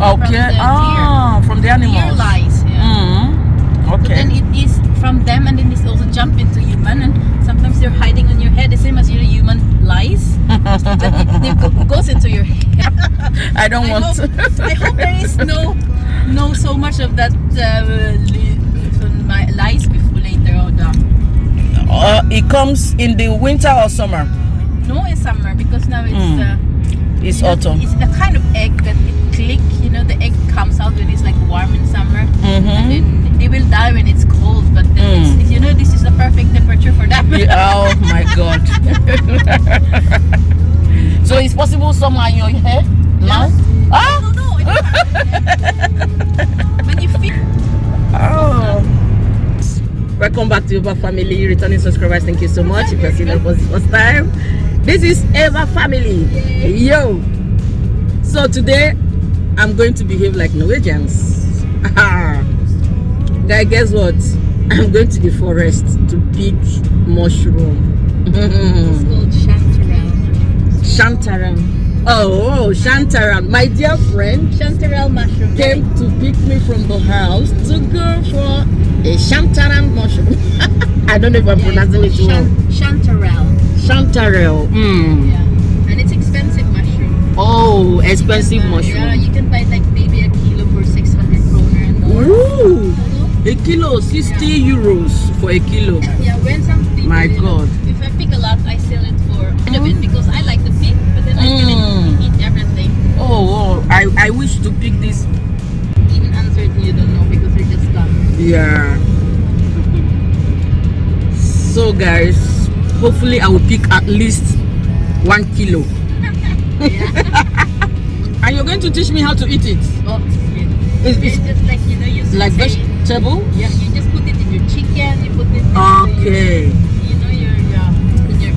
Okay. From the animals. Deer lice. Yeah. Okay. So then it is from them, and then it's also jump into human, and sometimes they're hiding on your head, the same as your human lice. That it goes into your head. I don't want to. I hope there is no so much of that lice before later on. It comes in the winter or summer? No, in summer, because now it's autumn. It's a kind of egg that it click. The egg comes out when it's like warm in summer, and then they will die when it's cold. But then this is the perfect temperature for them. Oh my God! So it's possible somewhere in your hair now? Ah? No. When you feel. Oh. Welcome back to Eva Family, returning subscribers. Thank you so much. If you're seeing us for the first time, this is Eva Family. Yo. So today I'm going to behave like Norwegians. Guys, guess what? I'm going to the forest to pick mushroom. It's called Chanterelle. Chanterelle. Oh, Chanterelle. My dear friend Chanterelle mushroom came to pick me from the house to go for a Chanterelle mushroom. I don't know if I'm pronouncing it well. Chanterelle. Chanterelle. Yeah. And it's expensive mushroom. Oh, expensive mushroom. Yeah, you can buy like maybe a kilo for 600 kroner and more. Ooh, a kilo, 60 euros for a kilo. Yeah, when some people, My God. if I pick a lot, I sell it for a bit because I like to pick, but then I can eat everything. Oh, I wish to pick this. Even uncertain, you don't know because they're just done. Yeah. So guys, hopefully I will pick at least 1 kilo. And you're going to teach me how to eat it. Oh, it's just like you like vegetable. Yeah, you just put it in your chicken. You put it in your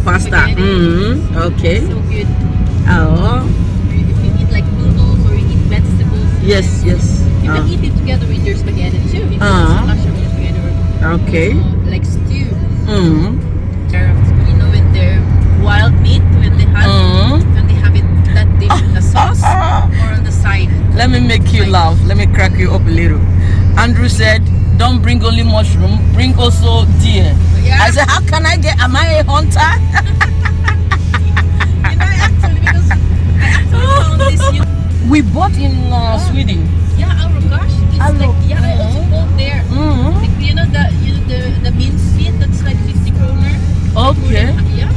pasta. Okay. So good. Oh. If you eat like noodles or you eat vegetables. Yes. You can eat it together with your spaghetti too. If you mushroom together. Okay. Like stew. When they're wild meat, when they have it that dish in the sauce or on the side. Let me make you laugh. Let me crack you up a little. Andrew said, "Don't bring only mushroom. Bring also deer." Yeah. I said, "How can I get? Am I a hunter?" Because I actually found this. We bought in Sweden. Yeah, oh gosh, it's I also bought there. Like, the minced meat that's like 50 kroner. Okay. Yeah.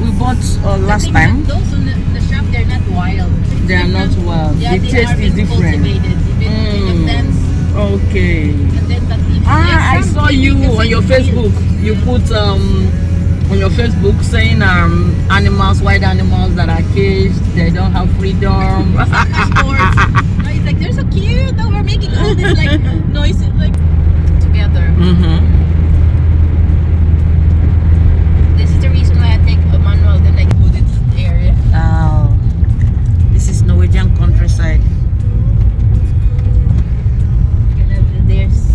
We bought last time. Those on the shop, they're not wild. They are not wild. Yeah, the taste is different. Okay. And then I saw you on your Facebook. You put on your Facebook saying animals, wild animals that are caged, they don't have freedom. It's like they're so cute. Now we're making all this like noises like together. This is the reason why I take a manual then like put it in the area. Oh, this is Norwegian countryside. We're gonna be there soon.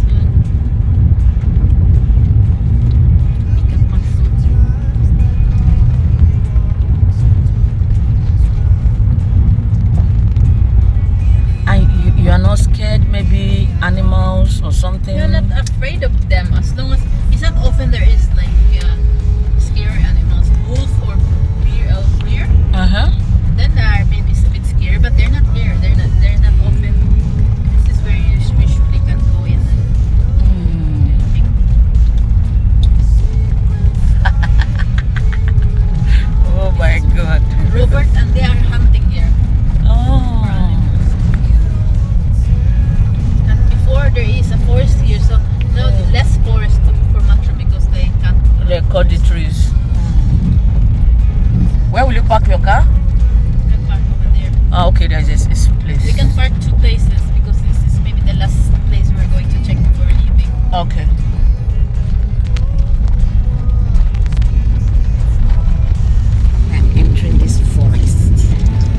You are not scared, maybe animals or something? You're not afraid of them as long as it's not often there is like scary animals, wolf or bear. Then they are maybe a bit scary, but they're not here. They're not often. This is where you usually can go in. Oh my God. Robert and they are hunting here. Oh. And before there is a forest here, so no less forest for mushroom because they cut. They cut the trees. Where will you park your car? We can park over there. Oh, okay, there's this place. We can park 2 places because this is maybe the last place we're going to check before leaving. Okay. I'm entering this forest.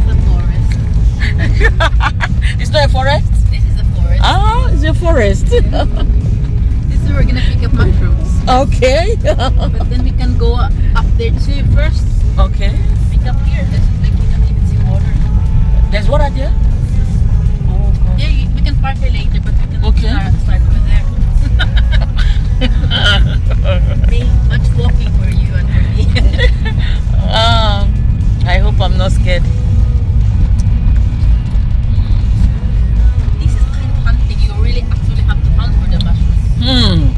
The forest. It's not a forest? This is a forest. Ah, it's a forest. This is where we're gonna pick up mushrooms. Okay. But then we can go up there too first. Okay. Pick up here. There's like you can even see water. There's What are they? Oh, God. Yeah, we can park here later, but we can Okay. start over there. Much walking for you and for me. I hope I'm not scared. This is kind of hunting. You really actually have to hunt for the mushrooms.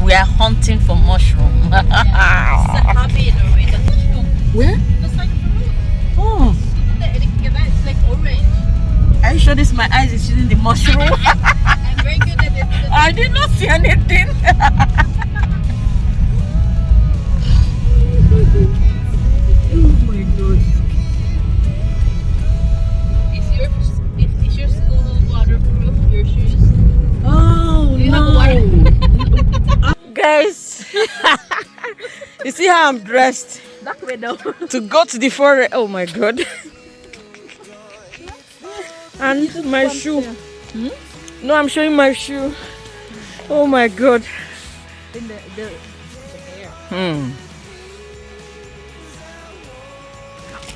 We are hunting for mushroom. Yeah. It's a hobby in Norway. The mushroom. Where? That's like fruit. Oh, It's like orange. are you sure this my eyes is shooting the mushroom? I'm very good at it. I did not see anything. Oh my God. Is your school waterproof? Your shoes? Oh Do you have no. water? Guys, you see how I'm dressed That window. to go to the forest. Oh my God. And my shoe. No, I'm showing my shoe. Oh my God. In the hair.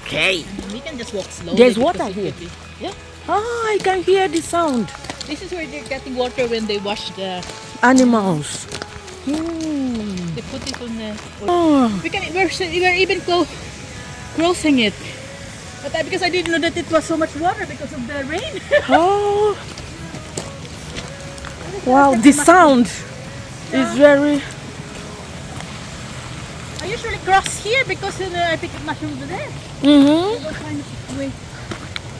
Okay. We can just walk slowly. There's because water it here. could be- Yeah. Oh, I can hear the sound. This is where they're getting water when they wash the. Animals. They put it on the. Oh. We're even crossing it. But because I didn't know that it was so much water because of the rain. Oh. Wow, the sound is very. I usually cross here because I pick up mushrooms there.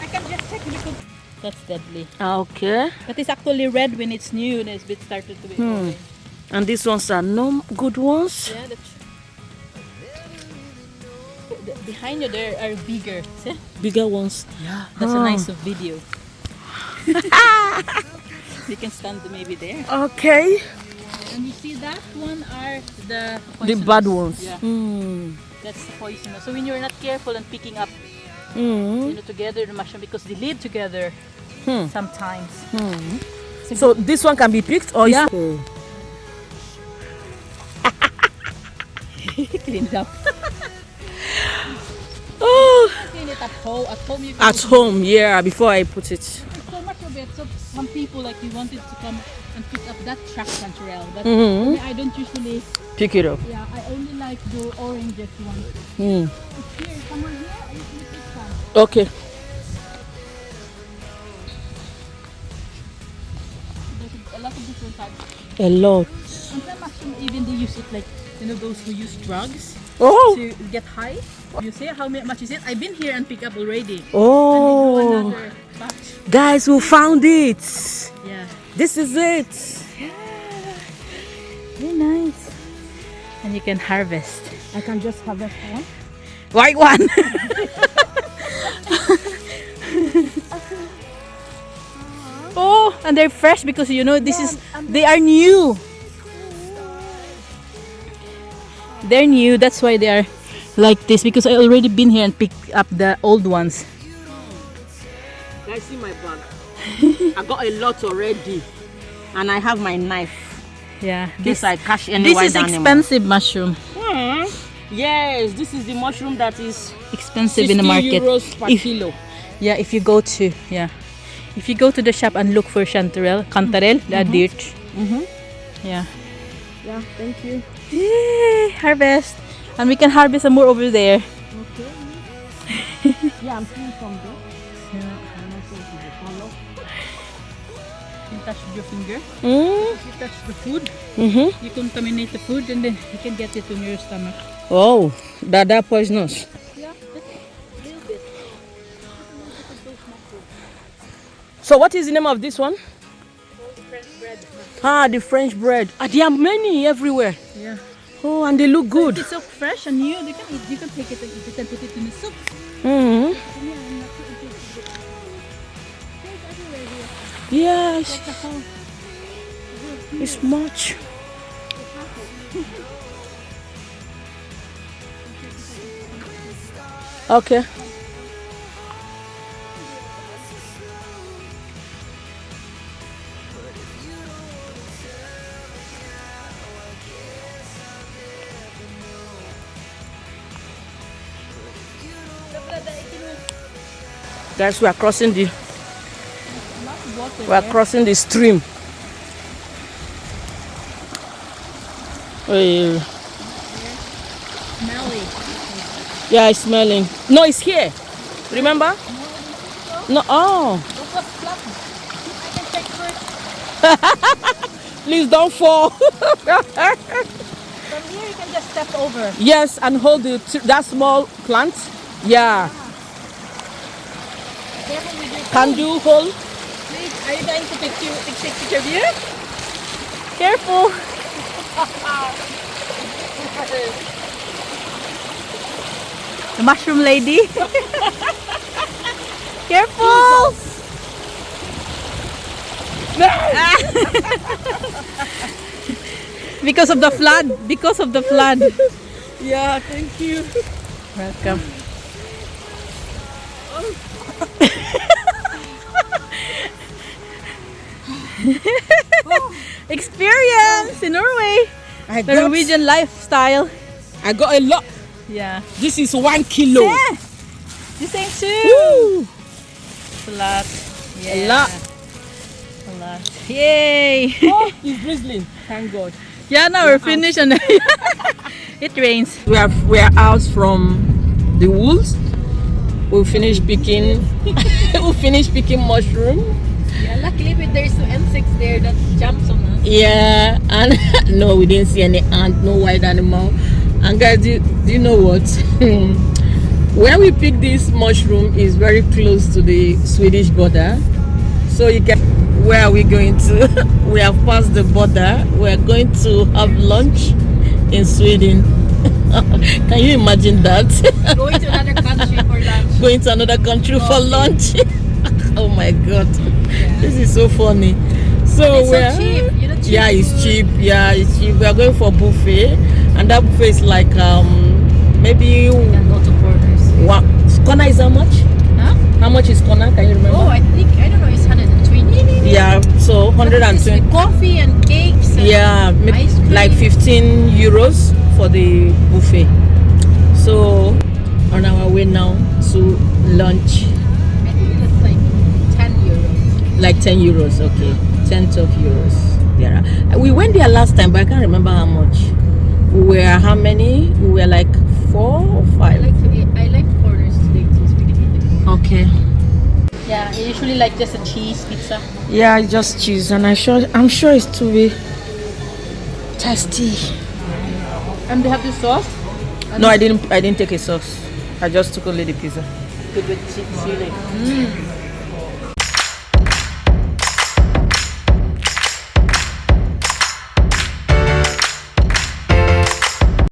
I can just check because that's deadly. Okay. But it's actually red when it's new and it's started to be orange. And these ones are no good ones. Yeah, behind you there are bigger. See? Bigger ones. Yeah, that's a nice video. You can stand maybe there. Okay. And you see that one are the The poisonous. bad ones. Yeah, Mm. that's poisonous. So when you're not careful and picking up, Mm. together the mushroom because they live together sometimes. So this one can be picked or Yeah. is- Clean it up. Oh. Clean it up at home you can At home, yeah, before I put it. There's so much of it. So some people like you wanted to come and pick up that track Chanterelle. But Mhm. I don't usually. Pick it up. Yeah, I only like the oranges one. Mm. It's here, somewhere here. I usually pick some. Okay. There's a lot of different types. A lot. And some mushroom even they use it like those who use drugs Oh. to get high. You see how much is it? I've been here and pick up already. Oh. And we do another batch. Guys, we found it. Yeah. This is it. Very nice. And you can harvest. I can just have that one. White one. Oh, and they're fresh because this is they are new. They're new. That's why they are like this because I already been here and picked up the old ones. Guys, see my bag. I got a lot already, and I have my knife. Yeah. This I cash This anywhere. is expensive mushroom. Yes, this is the mushroom that is Expensive in the market. €60 per kilo. Yeah, if you go to the shop and look for Chanterelle, the dirt. Yeah. Yeah, thank you. Yay, harvest. And we can harvest some more over there. Okay. Yeah, I'm seeing some there. And also to the color. You touch with your finger. Mm. If you touch the food, Mm-hmm. you contaminate the food and then you can get it in your stomach. Oh, that poisonous. Yeah, just a little bit. So what is the name of this one? French bread. Ah, the French bread. Ah, there are many everywhere. Yeah. Oh, and they look good. It's so fresh and new. You can eat. You can take it and eat it and put it in the soup. Mm-hmm. There's everywhere here. Yes, Like the whole. it's much. Okay. Guys, we are crossing the stream. Hey. Smelly. Yeah, it's smelling. No, it's here. Remember? No. Oh. I can check first. Please don't fall. From here you can just step over. Yes, and hold that small plant. Yeah. Careful with your Can you hold? Wait, are you going to take picture of you? Careful. The mushroom lady. Careful. Because of the flood. Because of the flood. Yeah, thank you. Welcome. Experience in Norway. The Norwegian lifestyle. I got a lot. Yeah. This is 1 kilo. Yeah. The same too. Woo. It's a lot. Yeah. A lot. A lot. Yay. Oh, it's drizzling. Thank God. Yeah, now we're finished and it rains. We are out from the woods. We finished picking. We finished picking mushroom. Yeah, luckily there's some insects there that jumps on us. Yeah, and no, we didn't see any ant, no wild animal. And guys, do you know what? Where we pick this mushroom is very close to the Swedish border. So you can. Where are we going to? We have passed the border. We are going to have lunch in Sweden. Can you imagine that? Going to another country for lunch. Going to another country for lunch. Oh my God, Yeah. this is so funny. So It's so cheap. You know, cheap yeah, it's food. cheap. Yeah, it's cheap. We are going for buffet, and that buffet is like maybe You can go to Corners. one. Corner is how much? Huh? How much is corner? Can you remember? Oh, I don't know, it's 120. Yeah, so But this 120. with coffee and cakes. And Yeah, ice cream. like 15 euros for the buffet. So on our way now to lunch. I think it's like 10 euros. Like 10 euros, okay. 10, 12 euros. Yeah. We went there last time, but I can't remember how much. We were how many? We were like 4 or 5. I like Corners today too. It's really good. Okay. Yeah, I usually like just a cheese pizza. Yeah, it's just cheese, and I'm sure it's to be tasty. And they have this sauce. No, I didn't take a sauce. I just took only the pizza. Good with chili.